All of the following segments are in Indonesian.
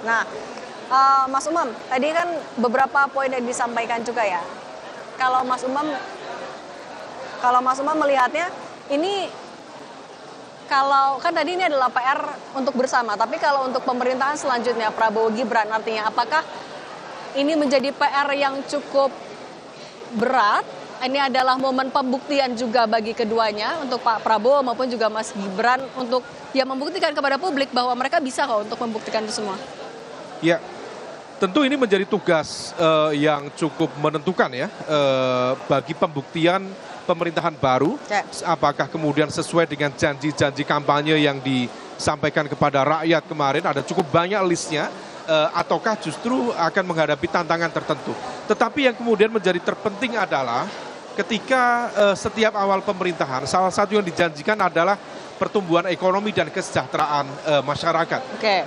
Nah, Mas Umam, tadi kan beberapa poin yang disampaikan juga ya. Kalau Mas Umam melihatnya ini kalau kan tadi ini adalah PR untuk bersama, tapi kalau untuk pemerintahan selanjutnya Prabowo Gibran artinya apakah ini menjadi PR yang cukup berat? Ini adalah momen pembuktian juga bagi keduanya untuk Pak Prabowo maupun juga Mas Gibran untuk ya membuktikan kepada publik bahwa mereka bisa kok untuk membuktikan itu semua. Ya, tentu ini menjadi tugas yang cukup menentukan ya bagi pembuktian pemerintahan baru. Apakah kemudian sesuai dengan janji-janji kampanye yang disampaikan kepada rakyat kemarin, ada cukup banyak listnya, ataukah justru akan menghadapi tantangan tertentu. Tetapi yang kemudian menjadi terpenting adalah ketika setiap awal pemerintahan, salah satu yang dijanjikan adalah pertumbuhan ekonomi dan kesejahteraan masyarakat.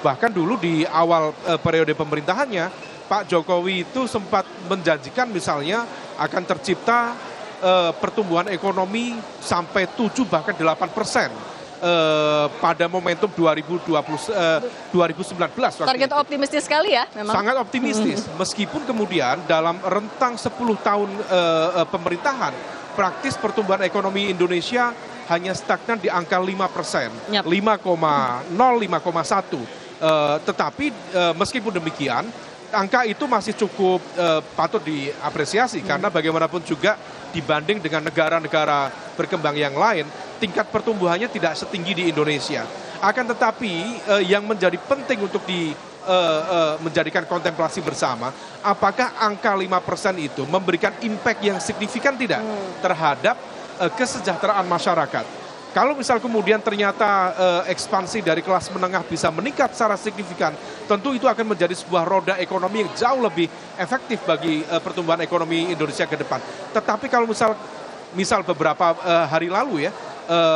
Bahkan dulu di awal periode pemerintahannya, Pak Jokowi itu sempat menjanjikan misalnya akan tercipta pertumbuhan ekonomi sampai 7 bahkan 8% pada momentum 2019 waktu Target itu. optimistis sekali ya memang. Sangat optimistis, meskipun kemudian dalam rentang 10 tahun pemerintahan, praktis pertumbuhan ekonomi Indonesia hanya stagnan di angka 5%, 5,0, 5,1. Tetapi meskipun demikian, angka itu masih cukup patut diapresiasi karena bagaimanapun juga dibanding dengan negara-negara berkembang yang lain, tingkat pertumbuhannya tidak setinggi di Indonesia. Akan tetapi yang menjadi penting untuk menjadikan kontemplasi bersama, apakah angka 5% itu memberikan impact yang signifikan tidak terhadap kesejahteraan masyarakat. Kalau misal kemudian ternyata ekspansi dari kelas menengah bisa meningkat secara signifikan, tentu itu akan menjadi sebuah roda ekonomi yang jauh lebih efektif bagi pertumbuhan ekonomi Indonesia ke depan. Tetapi kalau misal beberapa hari lalu ya,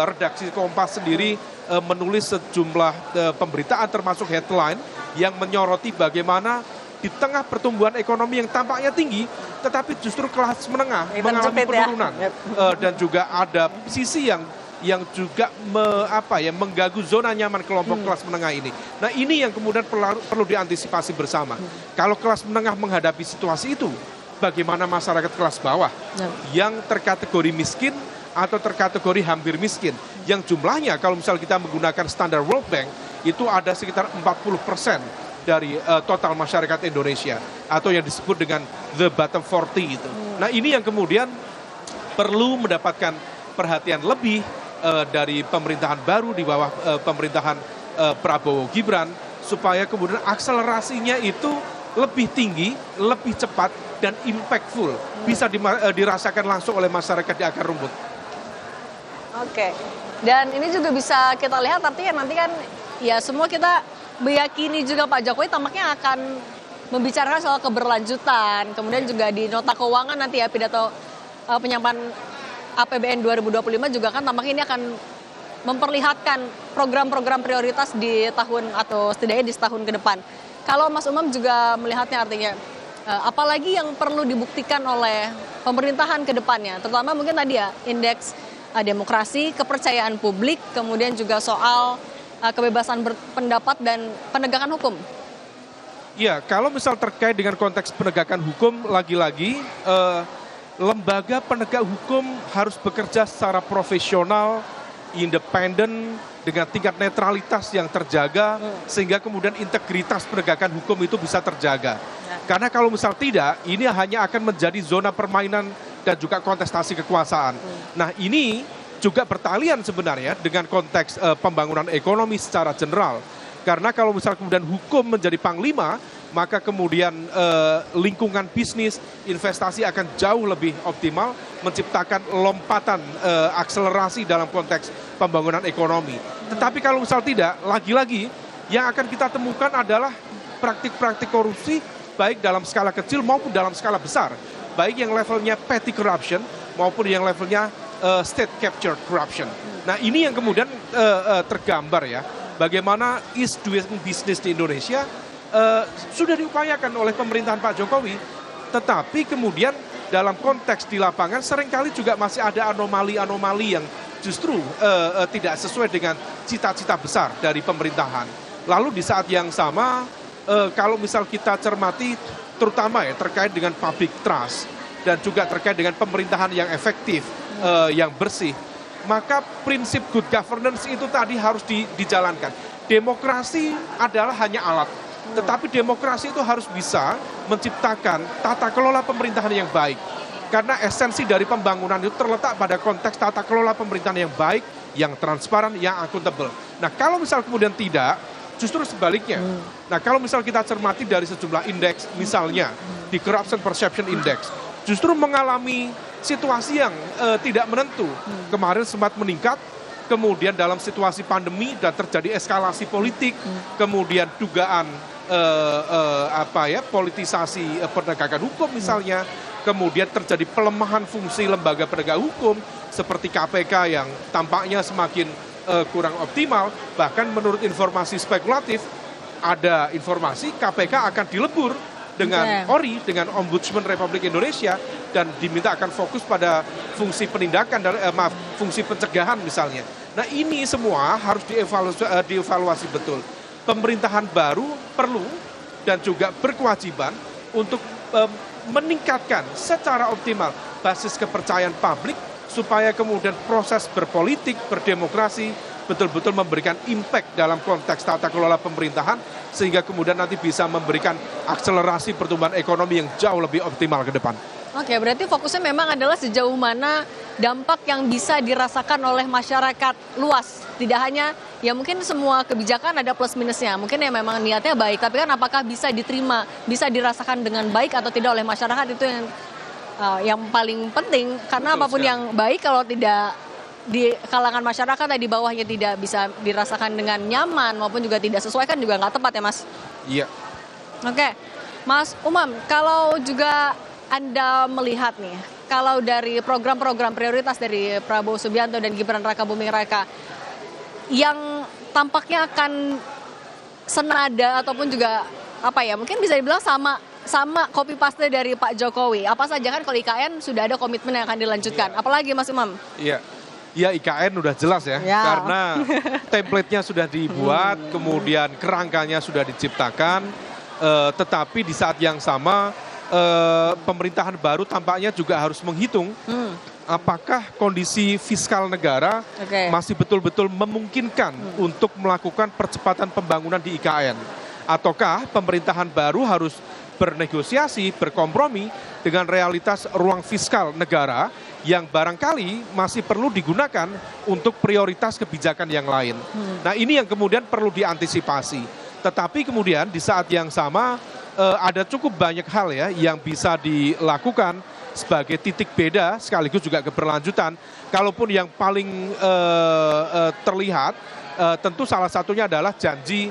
redaksi Kompas sendiri menulis sejumlah pemberitaan termasuk headline yang menyoroti bagaimana di tengah pertumbuhan ekonomi yang tampaknya tinggi, tetapi justru kelas menengah mengalami penurunan. Dan juga ada sisi yang juga mengganggu zona nyaman kelompok kelas menengah ini. Nah, ini yang kemudian perlu diantisipasi bersama. Kalau kelas menengah menghadapi situasi itu, bagaimana masyarakat kelas bawah yang terkategori miskin atau terkategori hampir miskin, yang jumlahnya kalau misal kita menggunakan standar World Bank itu ada sekitar 40% dari total masyarakat Indonesia, atau yang disebut dengan the bottom 40 itu. Nah, ini yang kemudian perlu mendapatkan perhatian lebih dari pemerintahan baru di bawah pemerintahan Prabowo Gibran, supaya kemudian akselerasinya itu lebih tinggi, lebih cepat, dan impactful, bisa dirasakan langsung oleh masyarakat di akar rumput. Oke, dan ini juga bisa kita lihat artinya nanti kan ya semua kita meyakini juga Pak Jokowi tampaknya akan membicarakan soal keberlanjutan, kemudian juga di nota keuangan nanti ya pidato penyampaian APBN 2025 juga kan tampaknya ini akan memperlihatkan program-program prioritas di tahun atau setidaknya di setahun ke depan. Kalau Mas Umam juga melihatnya artinya apalagi yang perlu dibuktikan oleh pemerintahan ke depannya, terutama mungkin tadi ya indeks demokrasi, kepercayaan publik, kemudian juga soal kebebasan berpendapat dan penegakan hukum. Ya, kalau misal terkait dengan konteks penegakan hukum, lagi-lagi lembaga penegak hukum harus bekerja secara profesional, independen, dengan tingkat netralitas yang terjaga, sehingga kemudian integritas penegakan hukum itu bisa terjaga. Karena kalau misal tidak, ini hanya akan menjadi zona permainan dan juga kontestasi kekuasaan. Nah, ini juga bertalian sebenarnya dengan konteks pembangunan ekonomi secara general. Karena kalau misal kemudian hukum menjadi panglima, maka kemudian lingkungan bisnis, investasi akan jauh lebih optimal, menciptakan lompatan akselerasi dalam konteks pembangunan ekonomi. Tetapi kalau misal tidak, lagi-lagi yang akan kita temukan adalah praktik-praktik korupsi, baik dalam skala kecil maupun dalam skala besar. Baik yang levelnya petty corruption maupun yang levelnya state captured corruption. Nah, ini yang kemudian tergambar ya, bagaimana ease doing business di Indonesia sudah diupayakan oleh pemerintahan Pak Jokowi, tetapi kemudian dalam konteks di lapangan seringkali juga masih ada anomali-anomali yang justru tidak sesuai dengan cita-cita besar dari pemerintahan. Lalu di saat yang sama kalau misal kita cermati terutama ya terkait dengan public trust dan juga terkait dengan pemerintahan yang efektif, yang bersih, maka prinsip good governance itu tadi harus dijalankan. Demokrasi adalah hanya alat, tetapi demokrasi itu harus bisa menciptakan tata kelola pemerintahan yang baik. Karena esensi dari pembangunan itu terletak pada konteks tata kelola pemerintahan yang baik, yang transparan, yang akuntabel. Nah kalau misal kemudian tidak, justru sebaliknya. Nah kalau misal kita cermati dari sejumlah indeks, misalnya di Corruption Perception Index, justru mengalami situasi yang tidak menentu. Kemarin sempat meningkat, kemudian dalam situasi pandemi dan terjadi eskalasi politik, kemudian dugaan politisasi penegakan hukum misalnya, kemudian terjadi pelemahan fungsi lembaga penegak hukum seperti KPK yang tampaknya semakin kurang optimal. Bahkan menurut informasi spekulatif, ada informasi KPK akan dilebur dengan ORI, dengan Ombudsman Republik Indonesia, dan diminta akan fokus pada fungsi penindakan, fungsi pencegahan misalnya. Nah ini semua harus dievaluasi betul. Pemerintahan baru perlu dan juga berkewajiban untuk meningkatkan secara optimal basis kepercayaan publik supaya kemudian proses berpolitik, berdemokrasi betul-betul memberikan impact dalam konteks tata kelola pemerintahan sehingga kemudian nanti bisa memberikan akselerasi pertumbuhan ekonomi yang jauh lebih optimal ke depan. Oke, berarti fokusnya memang adalah sejauh mana dampak yang bisa dirasakan oleh masyarakat luas. Tidak hanya, ya mungkin semua kebijakan ada plus minusnya. Mungkin ya memang niatnya baik, tapi kan apakah bisa diterima, bisa dirasakan dengan baik atau tidak oleh masyarakat, itu yang paling penting. Karena betul, apapun yang baik kalau tidak di kalangan masyarakat di bawahnya tidak bisa dirasakan dengan nyaman maupun juga tidak sesuai kan juga nggak tepat ya Mas? Iya. Oke, Mas Umam, kalau juga Anda melihat nih, kalau dari program-program prioritas dari Prabowo Subianto dan Gibran Raka Buming Raka yang tampaknya akan senada ataupun juga mungkin bisa dibilang sama copy paste dari Pak Jokowi. Apa saja kan kalau IKN sudah ada komitmen yang akan dilanjutkan. Iya. Apalagi Mas Umam? Iya. Ya IKN udah jelas ya, karena template-nya sudah dibuat, kemudian kerangkanya sudah diciptakan, tetapi di saat yang sama pemerintahan baru tampaknya juga harus menghitung apakah kondisi fiskal negara masih betul-betul memungkinkan untuk melakukan percepatan pembangunan di IKN. Ataukah pemerintahan baru harus bernegosiasi, berkompromi dengan realitas ruang fiskal negara yang barangkali masih perlu digunakan untuk prioritas kebijakan yang lain. Nah ini yang kemudian perlu diantisipasi. Tetapi kemudian di saat yang sama ada cukup banyak hal ya yang bisa dilakukan sebagai titik beda sekaligus juga keberlanjutan. Kalaupun yang paling terlihat tentu salah satunya adalah janji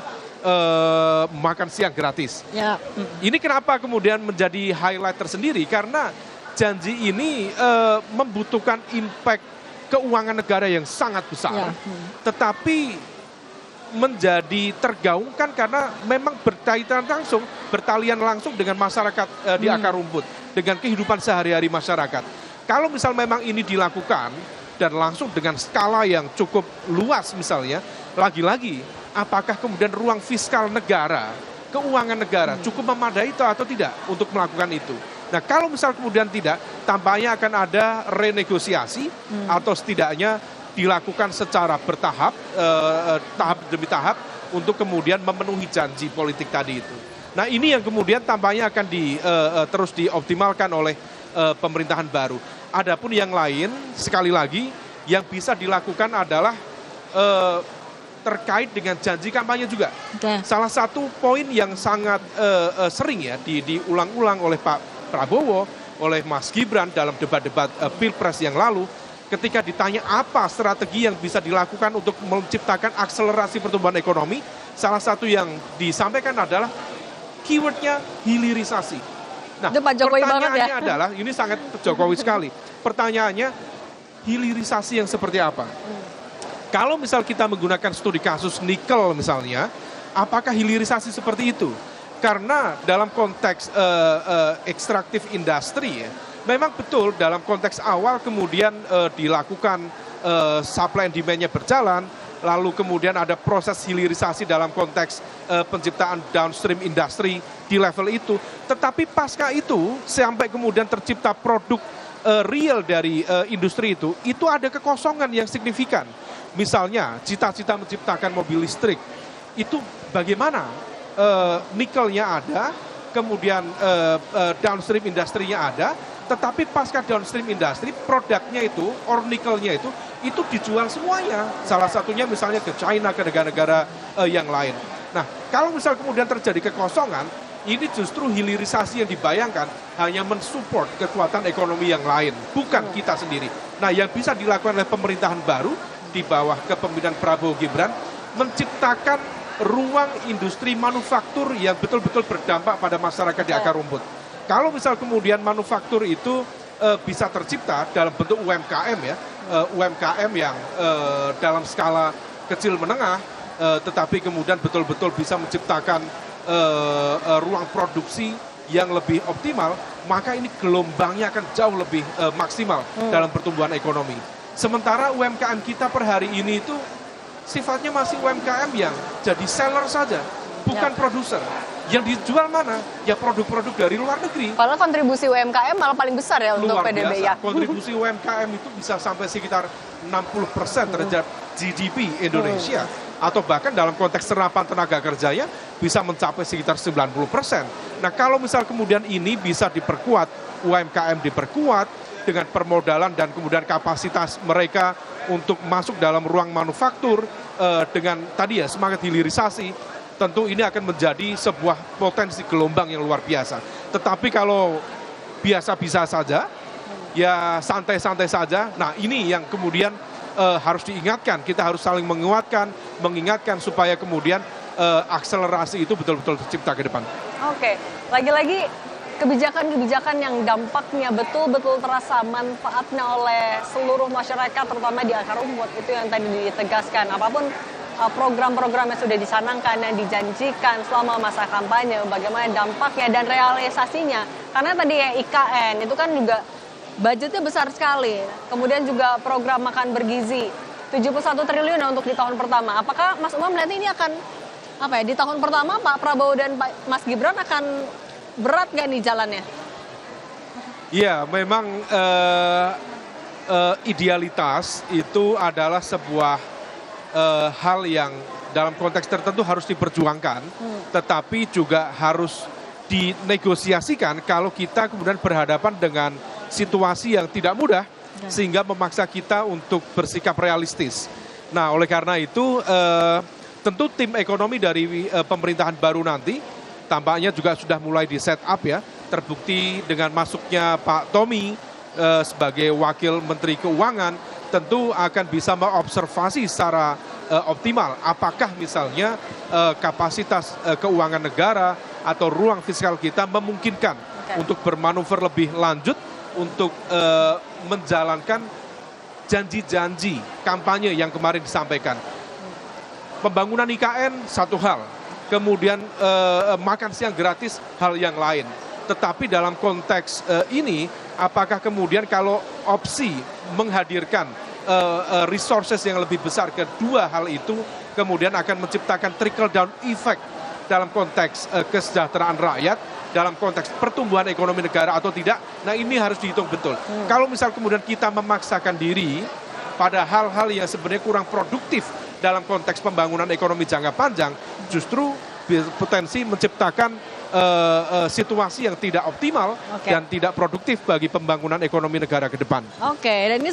makan siang gratis. Ya. Ini kenapa kemudian menjadi highlight tersendiri? Karena janji ini membutuhkan impact keuangan negara yang sangat besar. Tetapi menjadi tergaungkan karena memang bertalian langsung dengan masyarakat di akar rumput, dengan kehidupan sehari-hari masyarakat. Kalau misal memang ini dilakukan dan langsung dengan skala yang cukup luas misalnya, lagi-lagi apakah kemudian ruang fiskal negara, keuangan negara cukup memadai atau tidak untuk melakukan itu? Nah kalau misal kemudian tidak, tampaknya akan ada renegosiasi atau setidaknya dilakukan secara bertahap, tahap demi tahap untuk kemudian memenuhi janji politik tadi itu. Nah ini yang kemudian tampaknya akan terus dioptimalkan oleh pemerintahan baru. Adapun yang lain, sekali lagi, yang bisa dilakukan adalah terkait dengan janji kampanye juga. Salah satu poin yang sangat sering ya diulang-ulang oleh Pak Prabowo, oleh Mas Gibran dalam debat-debat Pilpres yang lalu, ketika ditanya apa strategi yang bisa dilakukan untuk menciptakan akselerasi pertumbuhan ekonomi, salah satu yang disampaikan adalah keywordnya hilirisasi. Nah, pertanyaannya adalah, ini sangat Jokowi sekali, pertanyaannya hilirisasi yang seperti apa? Kalau misal kita menggunakan studi kasus nikel misalnya, apakah hilirisasi seperti itu? Karena dalam konteks ekstraktif industri ya, memang betul dalam konteks awal kemudian dilakukan supply and demand-nya berjalan, lalu kemudian ada proses hilirisasi dalam konteks penciptaan downstream industri di level itu. Tetapi pasca itu, sampai kemudian tercipta produk real dari industri itu ada kekosongan yang signifikan. Misalnya, cita-cita menciptakan mobil listrik, itu bagaimana? Nikelnya ada, kemudian downstream industrinya ada, tetapi pasca downstream industri, produknya itu, or nikelnya itu dijual semuanya. Salah satunya misalnya ke China, ke negara-negara yang lain. Nah, kalau misal kemudian terjadi kekosongan, ini justru hilirisasi yang dibayangkan hanya mensupport kekuatan ekonomi yang lain, bukan kita sendiri. Nah, yang bisa dilakukan oleh pemerintahan baru di bawah kepemimpinan Prabowo Gibran, menciptakan ruang industri manufaktur yang betul-betul berdampak pada masyarakat di akar rumput. Kalau misal kemudian manufaktur itu bisa tercipta dalam bentuk UMKM ya, UMKM yang dalam skala kecil menengah, tetapi kemudian betul-betul bisa menciptakan ruang produksi yang lebih optimal, maka ini gelombangnya akan jauh lebih maksimal dalam pertumbuhan ekonomi. Sementara UMKM kita per hari ini itu sifatnya masih UMKM yang jadi seller saja, bukan produser. Yang dijual mana? Ya produk-produk dari luar negeri. Padahal kontribusi UMKM malah paling besar ya untuk PDB biasa. ya. Kontribusi UMKM itu bisa sampai sekitar 60% terhadap GDP Indonesia. Atau bahkan dalam konteks serapan tenaga kerjanya bisa mencapai sekitar 90%. Nah, kalau misal kemudian ini bisa diperkuat, UMKM diperkuat dengan permodalan dan kemudian kapasitas mereka untuk masuk dalam ruang manufaktur dengan tadi ya semangat hilirisasi, tentu ini akan menjadi sebuah potensi gelombang yang luar biasa. Tetapi kalau biasa-biasa saja, ya santai-santai saja, nah ini yang kemudian harus diingatkan. Kita harus saling menguatkan, mengingatkan supaya kemudian akselerasi itu betul-betul tercipta ke depan. Oke, lagi-lagi kebijakan-kebijakan yang dampaknya betul-betul terasa manfaatnya oleh seluruh masyarakat, terutama di akar rumput, itu yang tadi ditegaskan. Apapun program-program yang sudah dicanangkan, yang dijanjikan selama masa kampanye, bagaimana dampaknya dan realisasinya. Karena tadi ya IKN, itu kan juga budgetnya besar sekali. Kemudian juga program makan bergizi, 71 triliun untuk di tahun pertama. Apakah Mas Umam melihat ini akan, di tahun pertama Pak Prabowo dan Mas Gibran akan berat nggak nih jalannya? Iya, memang idealitas itu adalah sebuah hal yang dalam konteks tertentu harus diperjuangkan, tetapi juga harus dinegosiasikan kalau kita kemudian berhadapan dengan situasi yang tidak mudah, sehingga memaksa kita untuk bersikap realistis. Nah, oleh karena itu, tentu tim ekonomi dari pemerintahan baru nanti, tampaknya juga sudah mulai di set up ya, terbukti dengan masuknya Pak Tommy sebagai Wakil Menteri Keuangan, tentu akan bisa mengobservasi secara optimal apakah misalnya kapasitas keuangan negara atau ruang fiskal kita memungkinkan untuk bermanuver lebih lanjut untuk menjalankan janji-janji kampanye yang kemarin disampaikan. Pembangunan IKN satu hal, kemudian makan siang gratis hal yang lain. Tetapi dalam konteks ini, apakah kemudian kalau opsi menghadirkan resources yang lebih besar, kedua hal itu kemudian akan menciptakan trickle down effect dalam konteks kesejahteraan rakyat, dalam konteks pertumbuhan ekonomi negara atau tidak. Nah, ini harus dihitung betul. Kalau misal kemudian kita memaksakan diri pada hal-hal yang sebenarnya kurang produktif dalam konteks pembangunan ekonomi jangka panjang, justru potensi menciptakan situasi yang tidak optimal dan tidak produktif bagi pembangunan ekonomi negara ke depan. Dan ini